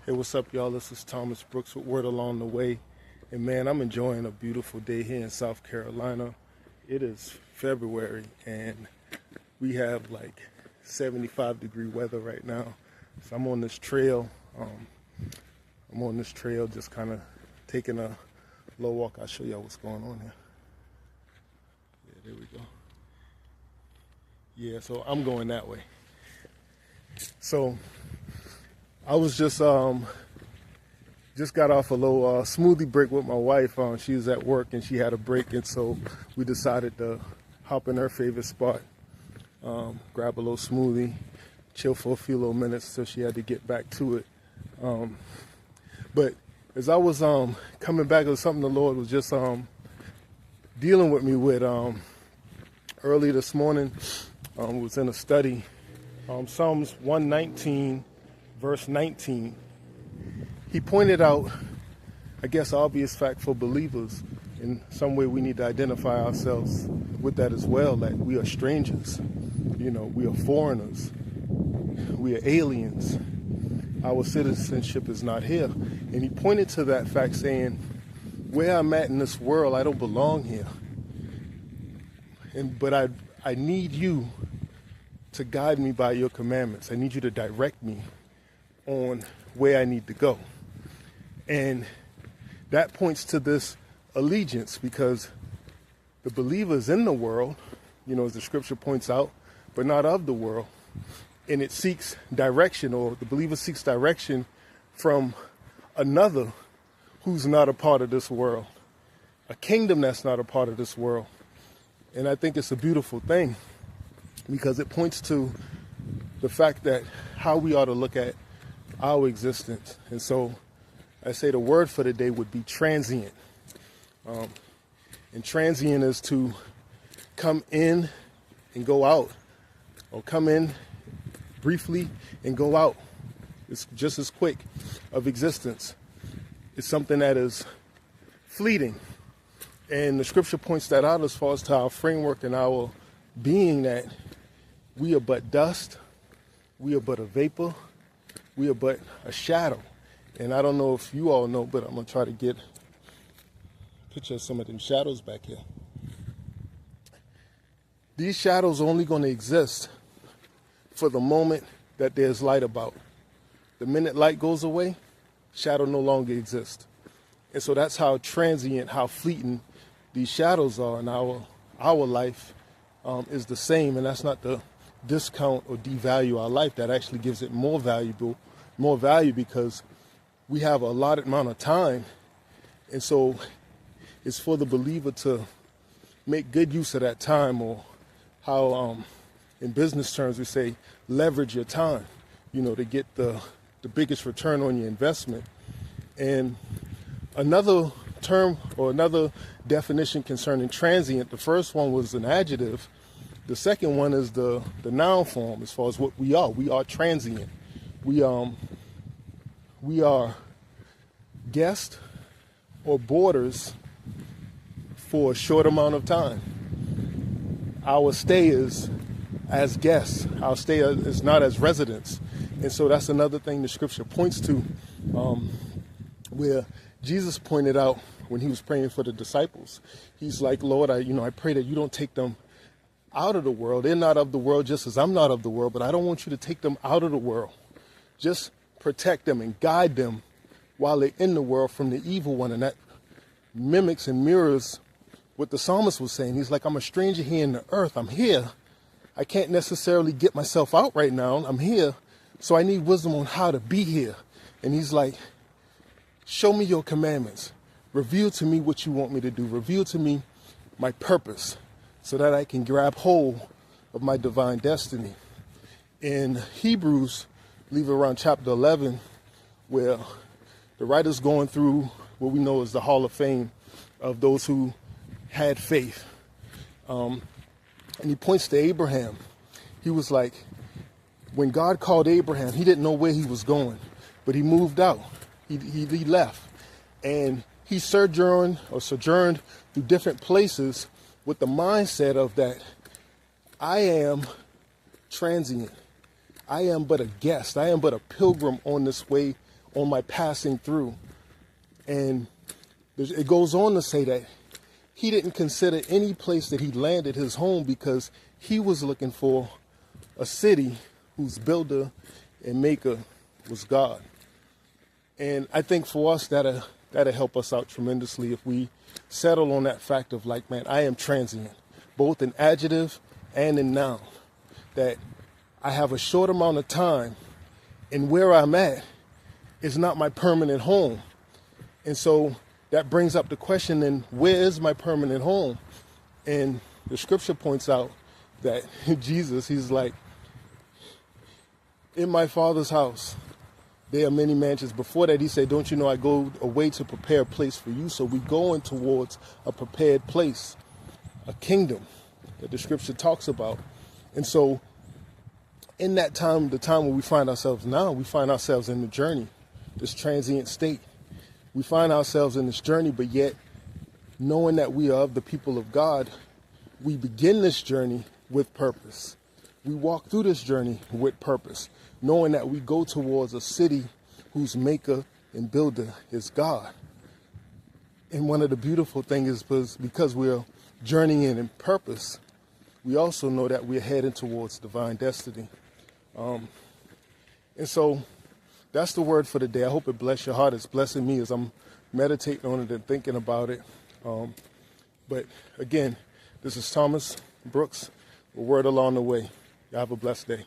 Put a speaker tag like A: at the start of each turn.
A: Hey, what's up, y'all? This is Thomas Brooks with Word Along the Way. And man, I'm enjoying a beautiful day here in South Carolina. It is February and we have like 75-degree weather right now. So I'm on this trail. Just kind of taking a low walk. I'll show y'all what's going on here. Yeah, there we go. Yeah, so I'm going that way. So I was just got off a little smoothie break with my wife. She was at work and she had a break, and so we decided to hop in her favorite spot, grab a little smoothie, chill for a few little minutes till she had to get back to it. But as I was coming back, it was something the Lord was just dealing with me with early this morning. Was in a study, Psalms 119. Verse 19, he pointed out, I guess, obvious fact for believers. In some way, we need to identify ourselves with that as well, that we are strangers. You know, we are foreigners. We are aliens. Our citizenship is not here. And he pointed to that fact saying, where I'm at in this world, I don't belong here. But I need you to guide me by your commandments. I need you to direct me on where I need to go. And that points to this allegiance, because the believer's in the world, you know, as the scripture points out, but not of the world. And it seeks direction, or the believer seeks direction from another who's not a part of this world, a kingdom that's not a part of this world. And I think it's a beautiful thing, because it points to the fact that how we ought to look at our existence. And so I say the word for the day would be transient. And transient is to come in and go out, or come in briefly and go out. It's just as quick of existence. It's something that is fleeting. And the scripture points that out as far as to our framework and our being, that we are but dust, we are but a vapor, we are but a shadow. And I don't know if you all know, but I'm going to try to get a picture of some of them shadows back here. These shadows are only going to exist for the moment that there's light about. The minute light goes away, shadow no longer exists. And so that's how transient, how fleeting these shadows are. And our life is the same. And that's not to discount or devalue our life. That actually gives it more value, because we have a allotted amount of time. And so it's for the believer to make good use of that time, or how in business terms we say leverage your time, you know, to get the biggest return on your investment. And another term, or another definition concerning transient, the first one was an adjective. The second one is the noun form as far as what we are. We are transient. We are guests or boarders for a short amount of time. Our stay is as guests. Our stay is not as residents. And so that's another thing the scripture points to, where Jesus pointed out when he was praying for the disciples. He's like, Lord, I pray that you don't take them out of the world. They're not of the world, just as I'm not of the world, but I don't want you to take them out of the world. Just protect them and guide them while they're in the world from the evil one. And that mimics and mirrors what the psalmist was saying. He's like, I'm a stranger here in the earth. I'm here. I can't necessarily get myself out right now. I'm here. So I need wisdom on how to be here. And he's like, show me your commandments. Reveal to me what you want me to do. Reveal to me my purpose, so that I can grab hold of my divine destiny. In Hebrews, I believe around chapter 11, where the writer's going through what we know as the Hall of Fame of those who had faith. And he points to Abraham. He was like, when God called Abraham, he didn't know where he was going, but he moved out. He left. And he sojourned through different places with the mindset of that I am transient. I am but a guest. I am but a pilgrim on this way on my passing through. And it goes on to say that he didn't consider any place that he landed his home because he was looking for a city whose builder and maker was God. And I think for us, that'll help us out tremendously if we settle on that fact of like, man, I am transient, both in adjective and in noun, that I have a short amount of time and where I'm at is not my permanent home. And so that brings up the question, then where is my permanent home? And the scripture points out that Jesus, he's like, in my Father's house, there are many mansions. Before that, he said, don't you know I go away to prepare a place for you? So we're going towards a prepared place, a kingdom that the scripture talks about. And so in that time, the time where we find ourselves now, we find ourselves in the journey, this transient state. We find ourselves in this journey, but yet knowing that we are of the people of God, we begin this journey with purpose. We walk through this journey with purpose, knowing that we go towards a city whose maker and builder is God. And one of the beautiful things is because we're journeying in purpose, we also know that we're heading towards divine destiny. And so that's the word for the day. I hope it bless your heart. It's blessing me as I'm meditating on it and thinking about it. But again, this is Thomas Brooks, a word along the way. Y'all have a blessed day.